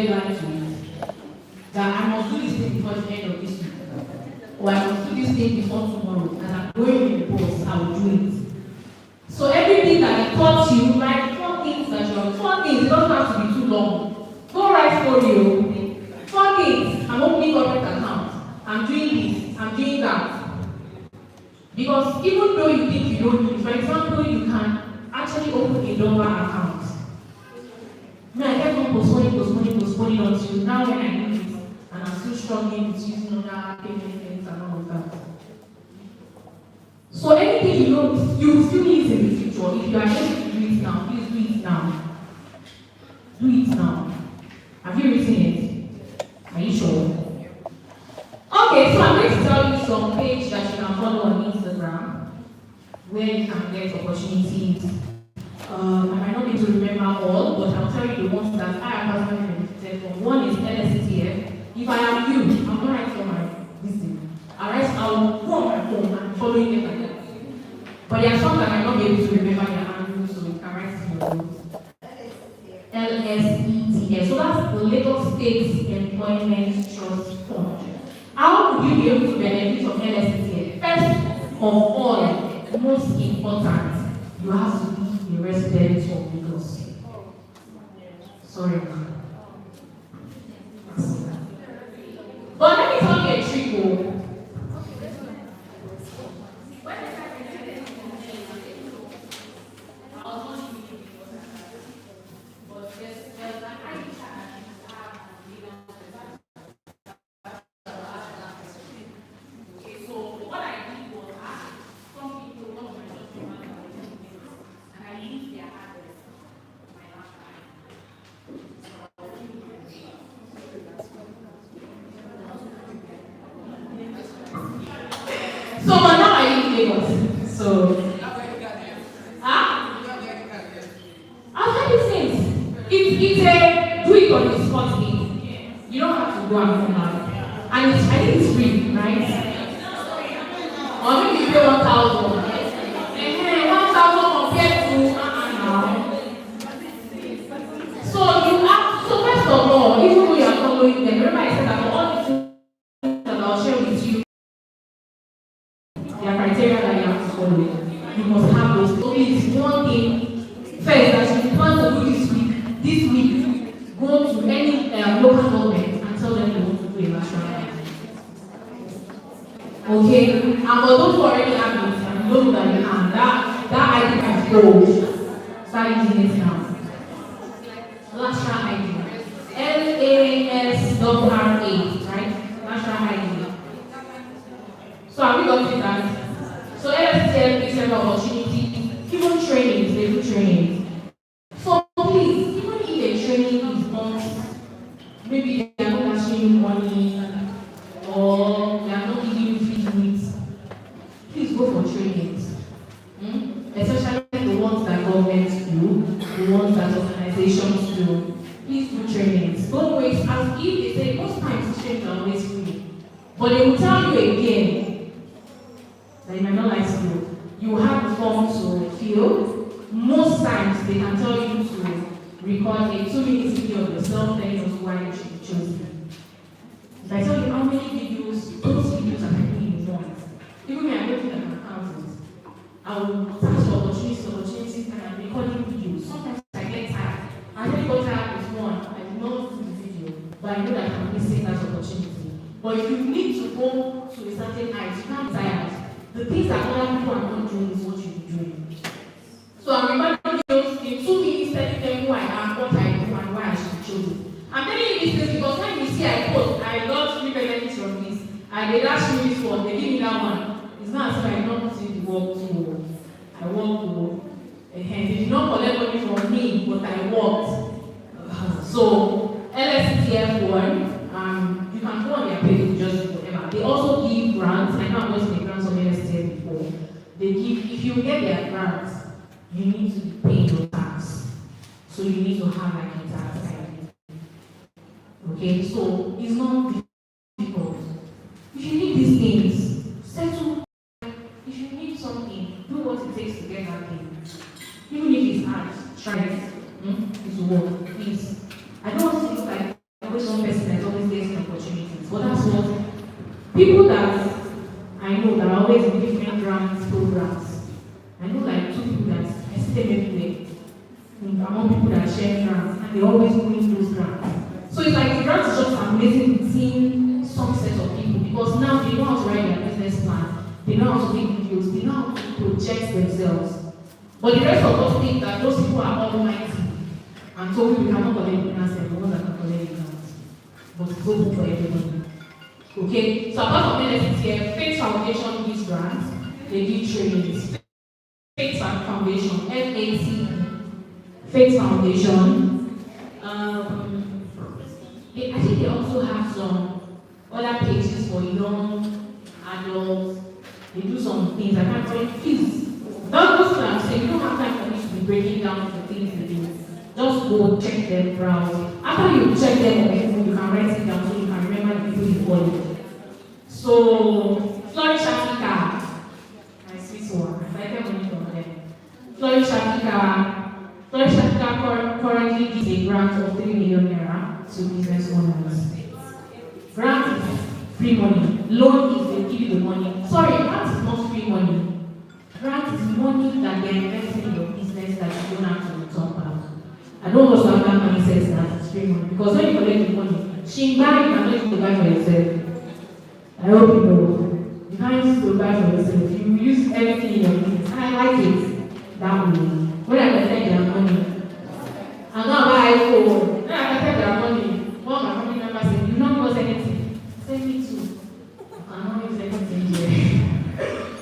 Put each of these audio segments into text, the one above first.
deadline to it. That I must do this thing before the end of this week. Or I must do this thing before tomorrow. And I'm going with the boss, I will do it. So everything that he taught you, like 4 things that you're 4 things, it doesn't have to be too long. Go write for you. 4 things. I'm opening corporate account. I'm doing this. I'm doing that. Because even though you think you don't need, for example, you can actually open a dollar account. I kept on postponing until now when I do this, and I'm still struggling with using other payment things and all of that. So anything you know, you will still need in the future. If you are able to do it now, please do it now. Do it now. Have you written it? Are you sure? Okay, so I'm going to tell you some page that you can follow on Instagram where you can get opportunities. I might not be able to remember all, but I'll tell you the ones that I have personally benefited from. One is LSCTF. If I am you, I'm not writing for my visit. I will go on my phone and following them like that. But there are some that I might not be able to remember their handles, so you can write it in your notes. LSETF. So that's the Lagos State Employment Trust Fund. How would you be able to benefit from LSETF? First of all, most important, you have to be a resident of Lagos. Sorry. But let me tell you a trick. So but now I live in Lagos. So I'll tell you things. It's a do it on the spot thing. You don't have to go and come out. And I think it's free, right? Or maybe you pay 1,000. 1,000 compared to now. So you have so first of all, even though you are following them, remember I said that for all the things that I'll share with you. There are criteria that you have to follow. You must have those. So it's one thing first that you plan to do this week. This week, go to any local government and tell them you want to do a national ID. Okay? And for those who already have it and know that you have that ID can go. Start using it now. National ID. LASRA, right? National ID. So have we gotten that? So LSTF gives them opportunity, even trainings, they do trainings. So please, even if the training is not, maybe they are not asking you money or they are not giving you free meals, please go for trainings. Especially the ones that governments do, the ones that organizations do. Please do trainings. Don't wait, as if they say most times trainings are always free. But they will tell you again, that you might not like to do. You will have the form to fill. Most times they can tell you to record a 2-minute video of yourself, telling us why you should be chosen. If I tell you how many videos, those videos are happening in one. Even when I'm working as an accountant, I will search for opportunities, and I'm recording videos. Sometimes I get tired. I really got tired with one. I did not do the video, but I know that I'm missing that opportunity. But if you need to go to a certain height, you can't be tired. The things that other people are not doing is what you be doing. So I'm reminding you in 2 minutes telling them who I am, what I do, and why I should be chosen. I'm telling you this thing because when you see I post, I got 3 benefits from this, and they dash me this one, they give me that one. It's not as if I don't see the work too. I work to, and they did not collect money from me, but I worked. So LSTF one, you can go on their page and just do whatever. They also give grants. I know I'm going to make grants on LSTF before. They give, if you get their grants, you need to be paying your tax. So you need to have like a tax ID. Okay, so it's not difficult. If you need these things, settle. If you need something, do what it takes to get that thing. Even if it's hard, try it. It's work, please. I don't want to look like People that I know that are always in different grants programs. I know like two people that I see them everywhere. Among people that share grants, and they always win those grants. So it's like the grants is just amazing within some set of people because now they know how to write their business plan, they know how to make videos, they know how to project themselves. But the rest of us think that those people are almighty, and so we cannot collect the grants and the ones that can collect the grants. But it's open for everybody. Okay, so apart from benefits here, Faith Foundation gives grants, they give trainings. Faith Foundation, FACE, Faith Foundation. I think they also have some other pages for young adults. They do some things. I can't tell you, please. Those things I'm saying, you don't have time for me to be breaking down the things they do. Just go check them, browse. After you check them on your phone, you can write it down so you can remember the people you follow. So, Flourish Africa, my sweet one, I like money from them. Flourish Africa currently gives a grant of 3 million naira to business owners. Grant is free money. Loan is they give you the money. Sorry, grant is not free money. Grant is money that they invest in your business that you don't have to return back. I don't know what that money says that it's free money because when you collect the money, she buy you cannot use to buy for yourself. I hope you know. You can't use to buy for yourself. You use everything in your business. And I like it that way. When I collect their money, I'm not buy iPhone. When I collect their money, one of my family members said, you don't give us anything. Send me too. I cannot use anything here.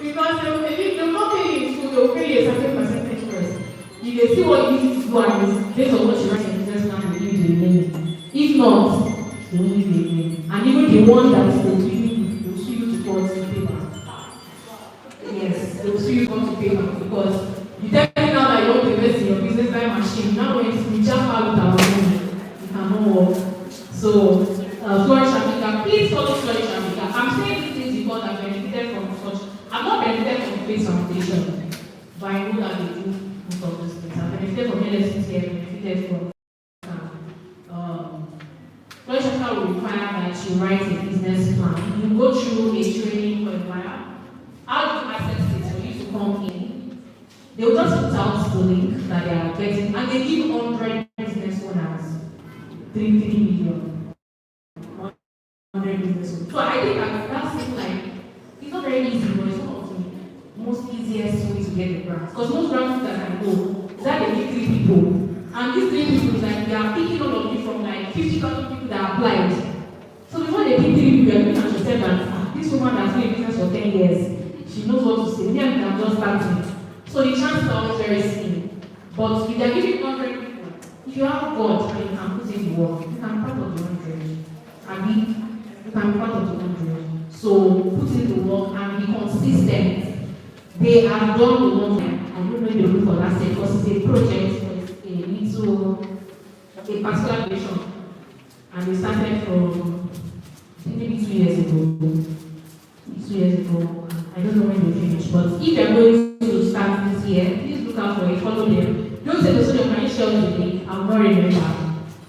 Because they'll not pay you in full, they'll pay you a certain percentage first. You can see what you need to do and based on what you write in business plan, they give you the remaining. If not, they won't give you the remaining. And even the one that is going to give you, they'll sue you to court to pay back. Yes, they'll sue you to pay back because you tell me now that you want to invest in your business time machine. Now when you jump out with our money, you cannot work. So, Flourish Africa, please follow Flourish Africa. I'm saying these things because I've benefited from such. I've not benefited from Faith Foundation, but I know that they do most of those things. I've benefited from LSCC, I've benefited from Flourish Africa will require that you write a business plan. You go through a training for a while. How do you access it for you to come in? They will just put out the link that they are getting, and they give 100 business owners 3 million. 100 business owners. So I think that seems like it's not very easy, but it's one of the most easiest way to get the grants. Because most grants that I know is that they give 3 people, and these 3 people like they are picking all of you from like 50,000 people that applied. So before they pick 3 people, you're looking at yourself that this woman has been in business for 10 years. She knows what to say. Me and I'm just starting. So the chances are always very slim. But if they're giving 100 people, if you have God and you can put in the work, you can be part of the 100. I mean, you can be part of the 100. So put in the work and be consistent. They have done the one thing. I don't know if they look for last year because it's a project, but it's a particular vision. And we started from maybe 2 years ago. 2 years ago. I don't know when they finish, but if you're going to start this year, please look out for it, follow them. Don't say so can you share the link? I will not remember.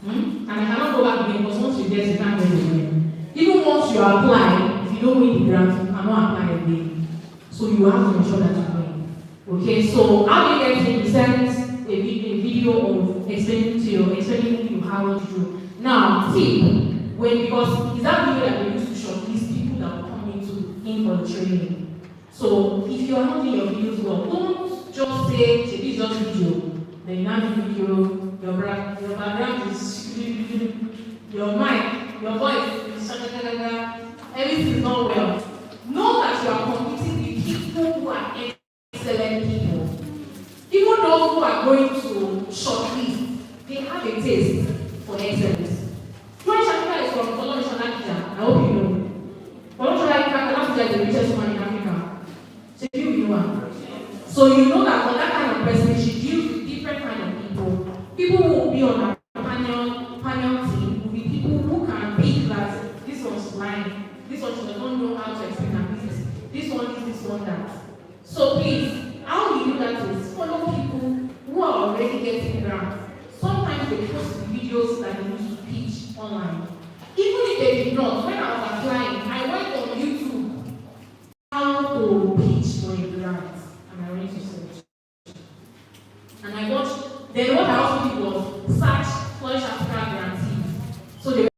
And I cannot go back again because once you get you can't get it again. Even once you apply, if you don't win the grant, you cannot apply again. So you have to ensure that you win. Okay, so how do you get it? You send a video of explaining you how to do. Now, tip, because it's that video that they use to shortlist people that will come in for the training. So if you are not doing your videos well, don't just say it's just video. Then you have the video, your background is your mic, your voice is everything is not well. Know that you are competing with people who are excellent people. Even those who are going to shortlist, they have a taste for excellence. Flourish Africa is from Colombia, I hope you know. Colombia is the richest one in Africa. So you know her. So you know that for that kind of person, she deals with different kind of people. People who will be on her panel team will be people who can pick that this one's lying, this one does not know how to explain her business, this one is this one that. So please, how we do that is follow people who are already getting grants. Sometimes they post videos that they use to pitch online. Even if they did not, when I was applying, I went on YouTube and I went to search. And I watched, then what I also did was search Flourish Africa grantees. So they were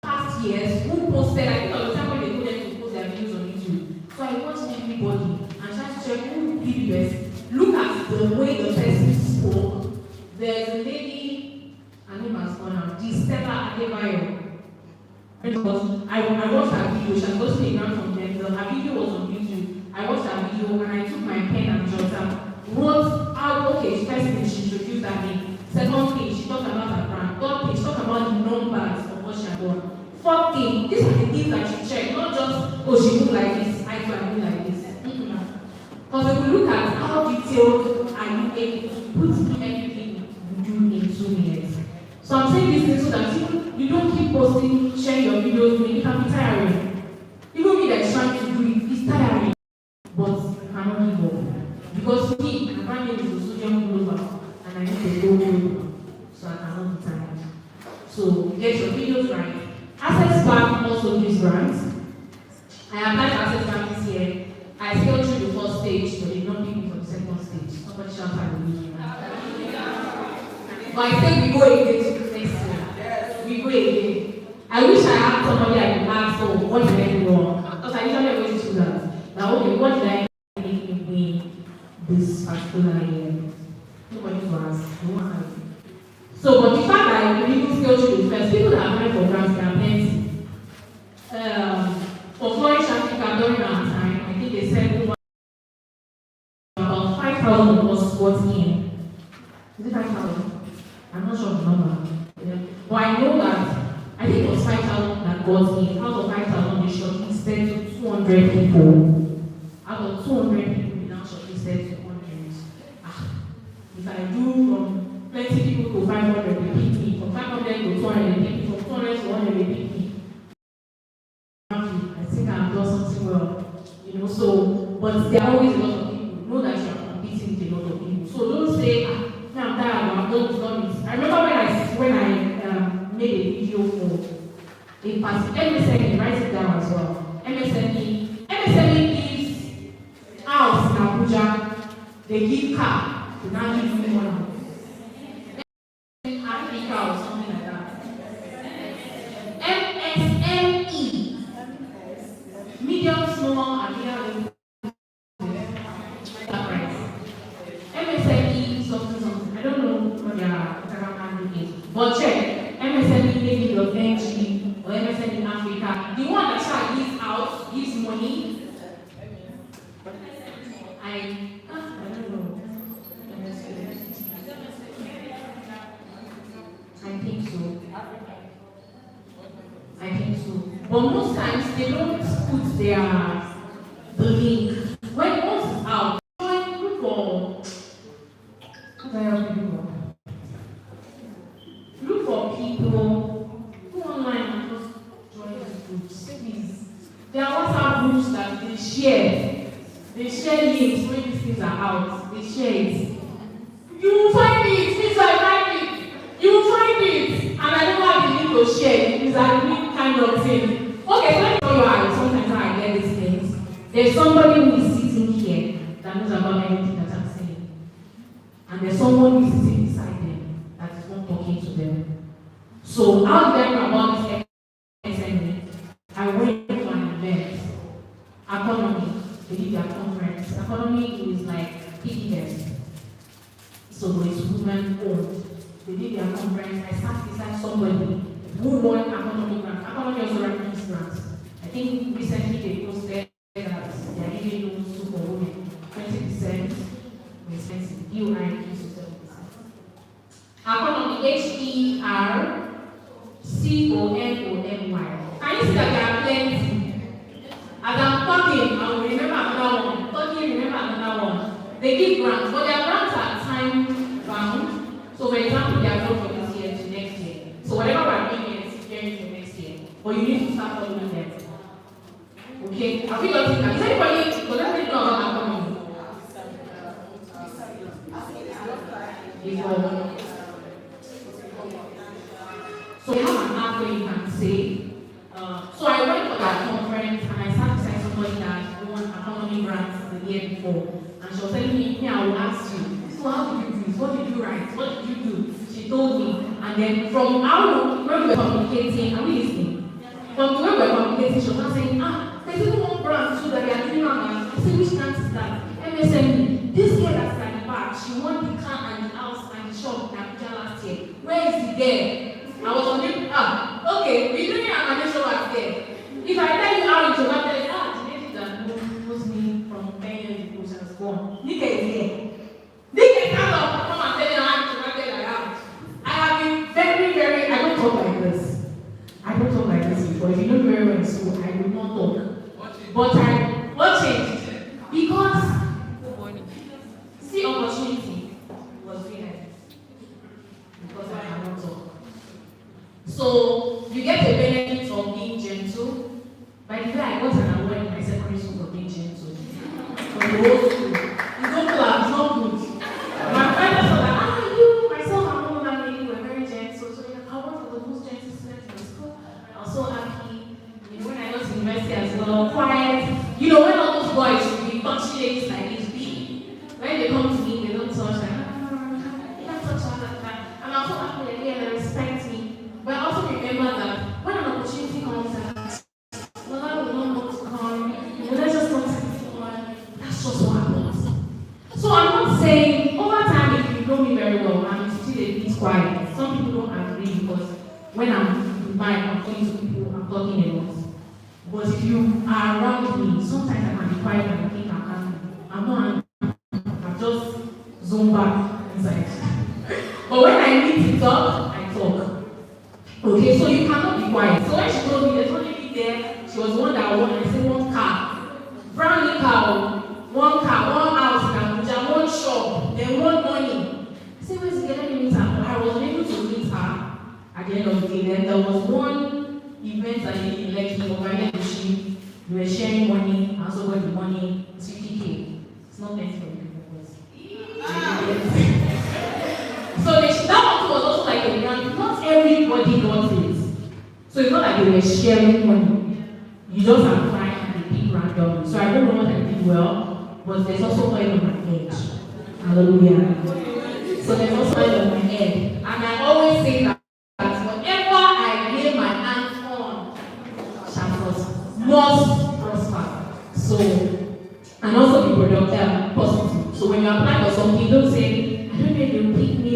past years who posted, I think it was the time when they told them to post their videos on YouTube. So I watched everybody and tried to check who did the best. Look at the way the person spoke. There's a lady, her name has gone out, Stella Adebayo. Because I watched her video, she has gotten a grant from them. Her video was on YouTube. I watched her video and I took my pen and jotter, wrote out, okay, first thing she introduced her name. Second thing, she talked about her brand. Third thing, she talked about the numbers of what she had done. Fourth thing, these are the things that she checked, not just, oh, she moved like this, I do like this. Because if we look at how detailed are you able to put everything you do in 2 minutes. So I'm saying this thing so that you don't keep posting, sharing your videos, it can be tiring. Even me that's trying to do it, it's tiring. But I cannot give up. Because me, my brand name is Osodium Global, and I need to go global. So I cannot be tired. So get your videos right. Access Bank also gives grants. I applied for Access Bank this year. I scaled through the first stage, but they did not pick me for the second stage. Somebody shout hallelujah. But I think we go again to the next year. We go again. I wish I had somebody I could ask, oh, what did I do wrong? Because I usually always do that. Now, okay, what did I make me win this particular year? Nobody to ask. No one has. So, but the fact that I really scale through the first, people that apply for grants, they are plenty. For Flourish Africa during our time, I think they said about 5,000 of us got in. Is it 5,000? I'm not sure of the number. Yeah. But I know that I think it was 5,000 that got in. Out of 5,000, they shortlisted to 200 people. Out of 200 people, we now shortlisted to 100. If I do from 20 people to 500, they pick me. From 500 to 200, they pick me. From 200 to 100, they pick me. I think I've done something well. So, but there are always a lot of people. Know that you are competing with a lot of people. So don't say, I'm tired, I'm done with. I remember when I made a video for a party, MSME, write it down as well. MSME gives house in Abuja, they give car, they now give you one house. Africa or something like that. MSME, medium, small, and medium. MSME something. I don't know what their handle is. But check. MSME maybe of NG or MSME Africa. The one that shall gives out, gives money. I don't know. I think so. But most times they don't put the link. When it goes out, look for look for people who online and just join these groups. Please. There are WhatsApp groups that they share. They share links when these things are out. They share it. You will find it. Please, I find it. You will find it. And I don't have the link to share. It's a link kind of thing. Okay, so let me tell you how sometimes I get these things. There's somebody who is sitting here that knows about everything that I'm saying. And there's someone who is sitting beside them that is not talking to them. So how did I know about this SME? I went to an event. Economy. They did their conference. Economy is like PDS. So it's women owned. They did their conference. I sat beside somebody who won economy grant. Economy also recognized grants. I think recently they posted that they are giving loans to for women. 20% expensive. UI is 7%. Economy HERCONOMY. Can you see that there are plenty? As I'm talking, I will remember another one. Talking, remember another one. They give grants, but their grants are time bound. So, for example, they are not for this year to next year. So, whatever we're doing here is preparing for next year. But you need to start following them. Okay? Have you got it? Is anybody? Because everybody know about economy. So, you have an app where you can say. So, I went for that conference and I sat beside somebody that won economy grants the year before. And she was telling me, I will ask you, so how did you do this? What did you write? What did you do? She told me. And then from how when we were communicating, are we listening? From the way we were communicating, she was not saying, there's even one brand too that they are doing on that. I said, which brand is that? MSME. This girl that's at the back, she won the car and the house and the shop in Abuja last year. Where is the girl? I was on the okay, we're doing an animation work there. If I tell you how it was, the lady that knows me from 10 years ago, she has gone. Nika is here. Nika, stand up, come and tell me how it was like that. I have been very, very, I don't talk like this. I don't talk like this before. If you know me very well in school, I would not talk. But what changed? Because see opportunity was given. Because I cannot talk. So you get a benefit of being gentle. By the way, I got an award in my secondary school for being gentle. From the old school. It's not class, it's not good. My friends were like, you, myself, and all that lady were very gentle. So I was for the most gentle student in the school. I was so happy. When I got to university as well, quiet. When all those boys should be touching ladies like this, when they come to me, they don't touch like, you can't touch like that. And I'm so happy that they respect me. But I also remember that when an opportunity comes, well, I will not want to come. Let's just talk to someone. That's just what happens. So I'm not saying, over time, if you know me very well, I'm still a bit quiet. Some people don't agree because when I'm in mind, I'm talking to people, I'm talking a lot. But if you are around me, sometimes I can be quiet and I think I'm not angry. Just zone back inside. But when I need to talk, I talk. Okay, so you cannot be quiet. So when she told me there's one lady there, she was the one that won, I said one car. Brand new car, one house in Abuja, one shop, then one money. I said, where's the girl? Let me meet her. I was unable to meet her at the end of the day. Then there was one event I did in Lekki over here. We were sharing money, I also got the money, it's 50K. It's not meant for you. So that one was also like a brand. Not everybody got it. So it's not like they were sharing money. You just apply and they pick randomly. So I don't know what I did well, but there's also oil on my head. Hallelujah. So there's also oil on my head. And I always say that whatever I lay my hands on must prosper. So, and also be productive, positive. So when you apply for something, don't say, I don't know if they'll pick me.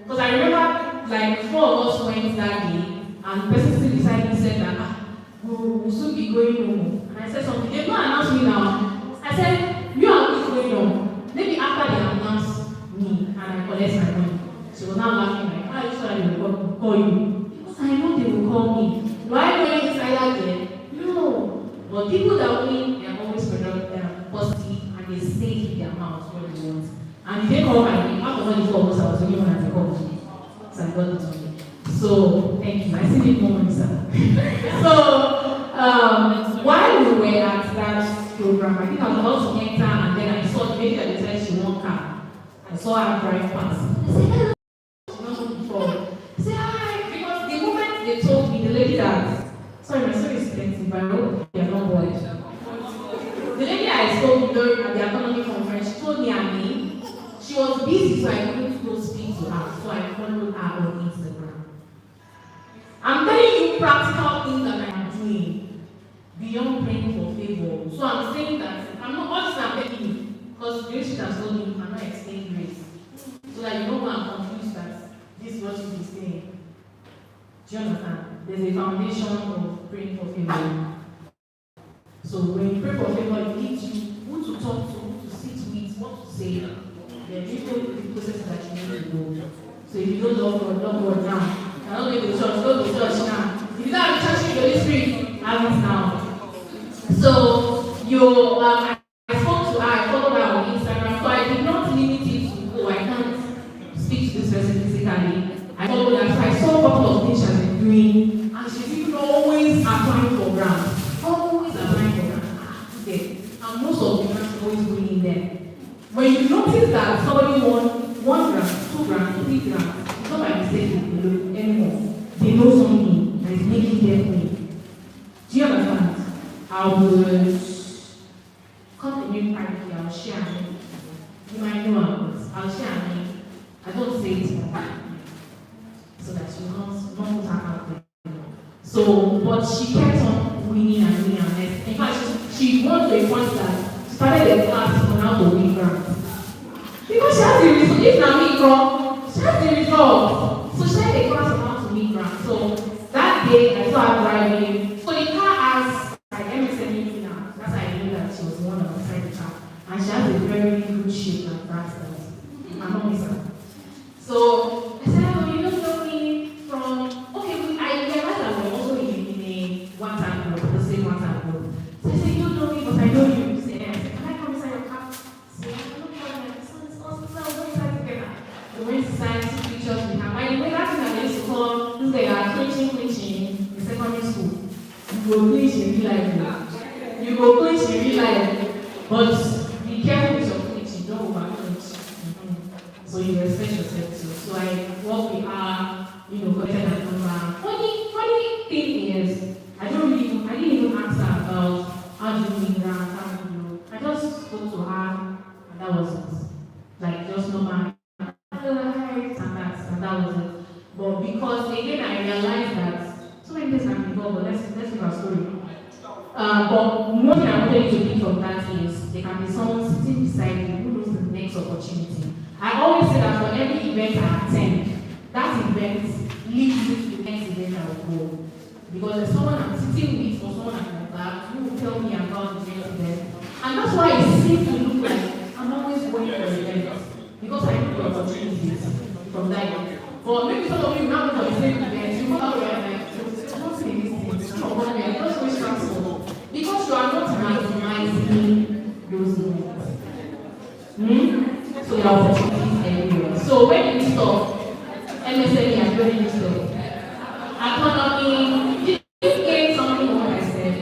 Because I remember, like, 4 of us went that day, and the person still decided, said that, we'll soon be going home. And I said something, they've not announced me now. I said, you are always going home. Maybe after they announce me, and I collect my money. She was now laughing, like, how are you sure they will call you? Because I know they will call me. Do I go inside again? No. But people that win, they are always productive, positive, and they stay in their mouths what they want. And if they call my name, out of all the 4 of us, I was the only one that called me. So I got it on me. So, thank you. I still need more money, sir. So, while we were at that program, I think I was about to enter, and then I saw the lady that they said she won car. I saw her drive past. I said, hello. She not before. I said, hi. Because the moment they told me, the lady that, sorry, my story is expensive, but I hope they are not worried. The lady I spoke during at the economy conference, she told me her name. She was busy, so I couldn't go speak to her. So I followed her on Instagram. I'm telling you practical things that I am doing beyond praying for favor. So I'm saying that I'm not all this I'm telling you, because grace has told me you cannot explain grace. So that you don't go and confuse that this is what you be saying. Do you understand? There's a foundation of praying for favor. So when you pray for favor, you need who to talk to, who to sit with, what to say. There are different processes that you need to go. So if you don't love God now, I don't go to church, go to church now. If you don't have church in the Holy Spirit, have it now. So I spoke to her, I followed her on Instagram, so I did not limit it to, I can't speak to this person physically. I followed her, so I saw a couple of things she has been doing, and she's even always applying for grants. Always applying for grants. Okay. And most of the grants always going in there. When you notice that somebody won 1 grant, 2 grants, 3 grants, it's not by mistake anymore. They know something that is making them win. Do you understand? I would come to me privately, I will share I'll share a name. I don't say it so that she will not put her out there. So, but she kept on winning and winning and winning. In fact, she won to a point that she started a class on how to win grants. Because she has the result. If not me, girl, she has the result. So she had a class on how to win grants. So that day, I saw her driving. So the car has like MSN now. That's how I knew that she was the one that was inside the car. And she has a very good shape and that's my mom is her. So I said, oh, you don't know me from, okay, I realized that we're also in a WhatsApp group, the same WhatsApp group. So I said, you don't know me, but I know you. Say, yes. Can I come inside your car? Say, I don't know, my son is also we're inside together. We went inside, took pictures with her. By the way, that's what I used to call, this guy are clinching in secondary school. You go clinch in real life. You go clinch in real life. But be careful with your clinching, don't over clinch. So you respect yourself too. So I work with her, collected her number. Funny thing is, I didn't even ask her about how do you meet her, how do you. I just spoke to her, and that was it. Like just normal. And that was it. But because again I realized that so many things can be involved, but let's leave our story. But one thing I wanted you to pick from that is there can be someone sitting beside you who knows the next opportunity. I always say that for every event I attend, that event leads me to the next event I will go. Because there's someone I'm sitting with or someone at my back who will tell me about the next event. And that's why it seems to look like I'm always going for events. Because I know the opportunities from that event. But maybe some of you now go for the same event, you go out there and what's in this thing? It's not one event, just go stressful. Because you are not maximizing those events. So there are opportunities everywhere. So when you stop, MSME are very useful. Economy, did you gain something from what I said?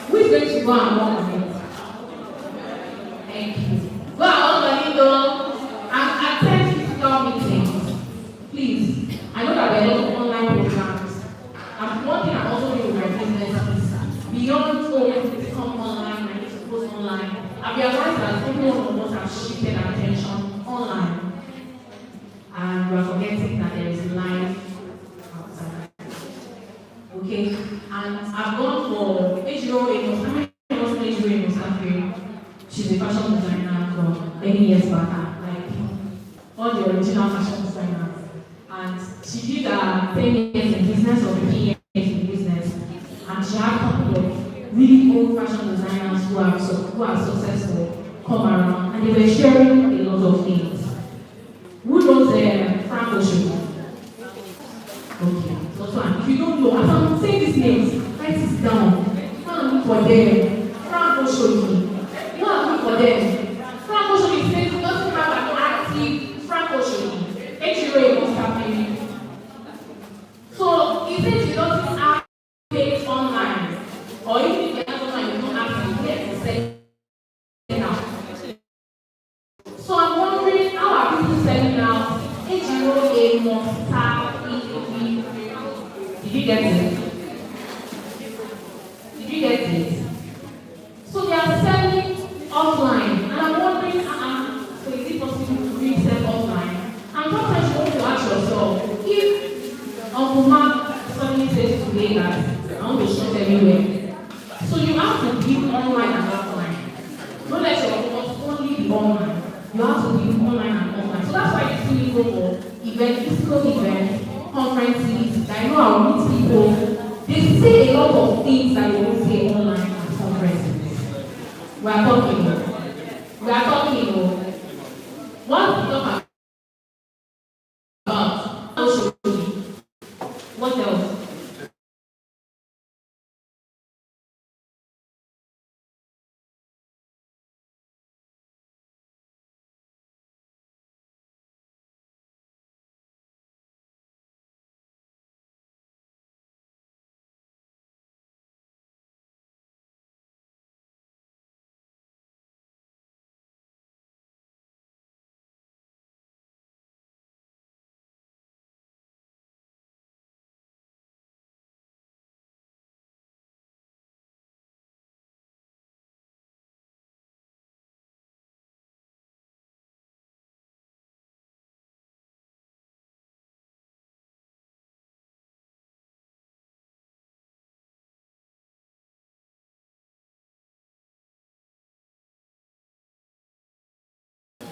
Who is going to go and work on it? Thank you. Go and work on it though, and attend physical meetings. Please, I know that there are a lot of online programs. And one thing I'm also doing with my business is beyond to come online, I need to post online. I've realized that every one of us have shifted our attention online. And we're forgetting that there is life outside. Okay? And I've gone for Ejiro Amos. How many of us know Ejiro Amos Afri? She's a fashion designer from many years back. Like all the original fashion designers. And she did 10 years in business or 15 years in business. And she had a couple of really old fashion designers who are successful come around and they were sharing a lot of things. Who knows Frank Ocean? Okay, so if you don't know, as I'm saying these names, write it down. Go and look for them. Frank Ocean. Go and look for them. Frank Ocean says he doesn't have an active Frank Ocean. Ejiro was happening. So he says he doesn't have page online. Or even if you have online, you don't have to get to say now. So I'm wondering how are people selling now? Ejiro Amos Did you get it? Did you get it? So they are selling offline. And I'm wondering, so is it possible to really sell offline? And sometimes you want to ask yourself, if Uncle Mark suddenly says today that I want to shop everywhere. So you have to give online and offline. Don't let your focus only be online. You have to give online and offline. So that's why you see me go for events, physical events, conferences. I know I'll meet people. They say a lot of things that they won't say online at conferences. We are talking. What we talk about? What else?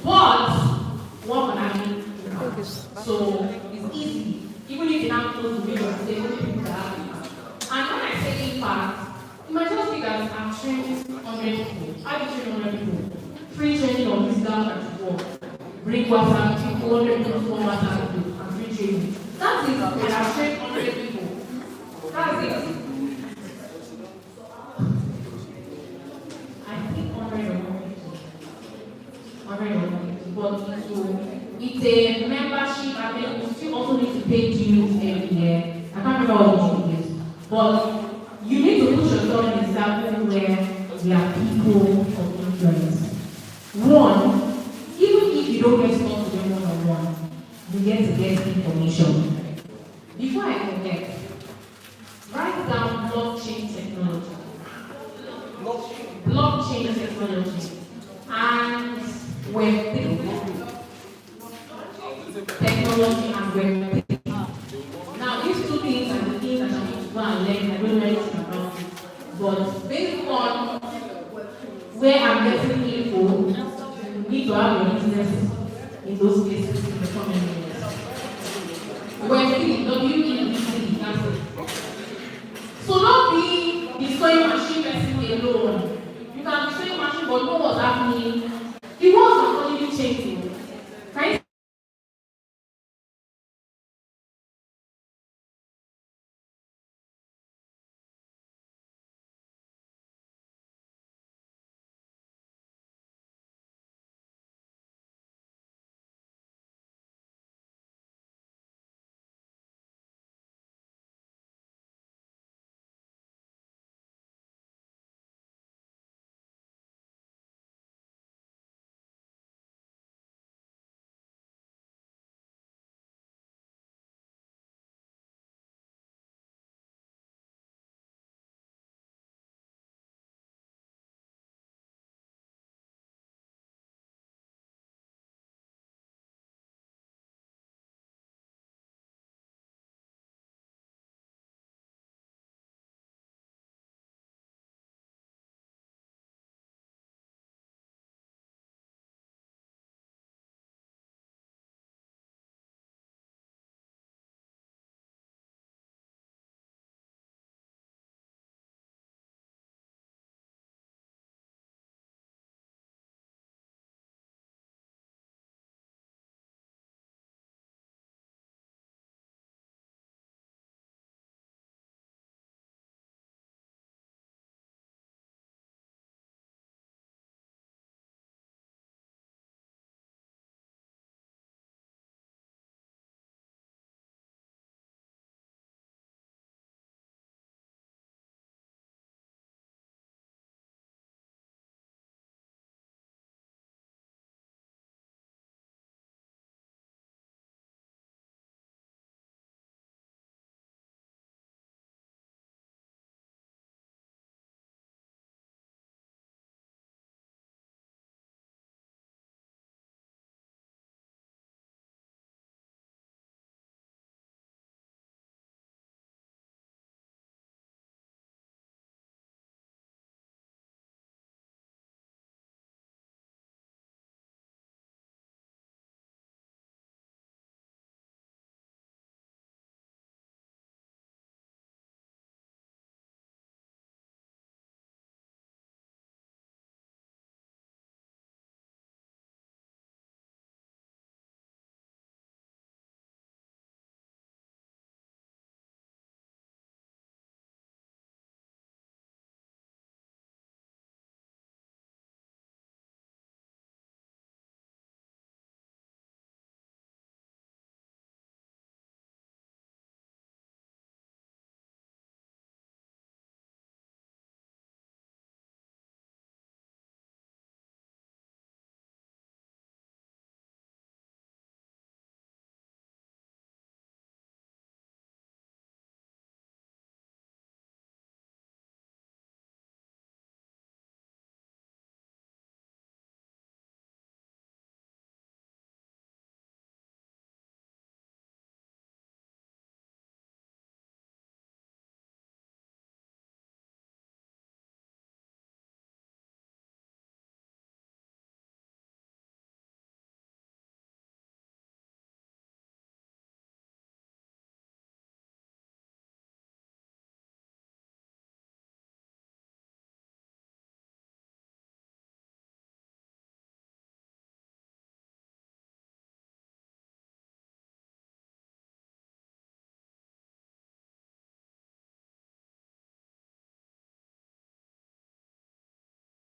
But one can have it. So it's easy. Even if you now close the window and say only people that have it. And when I say impact, you might just think that I'm training 100 people. How do you train 100 people? Free training on this down at work. Bring WhatsApp, people 100 people to one WhatsApp group and free training. That's it. They have trained 100 people. That's it. I think 100 or 100 but it's a membership and then you still also need to pay dues every year. I can't remember what the is. But you need to put yourself in a circle where there are people of influence. One, even if you don't get to talk to them one-on-one, you get to get information. Before I forget, write down blockchain technology. Blockchain technology and Web3. Technology and Web3. Now, these two things are the things that I need to go and learn. I don't know anything about it. But based on where I'm getting info, you need to have your business in those places in the coming years. Web3, W-E-B-3, that's it. So don't be the sewing machine person alone. You can be sewing machine, but know what's happening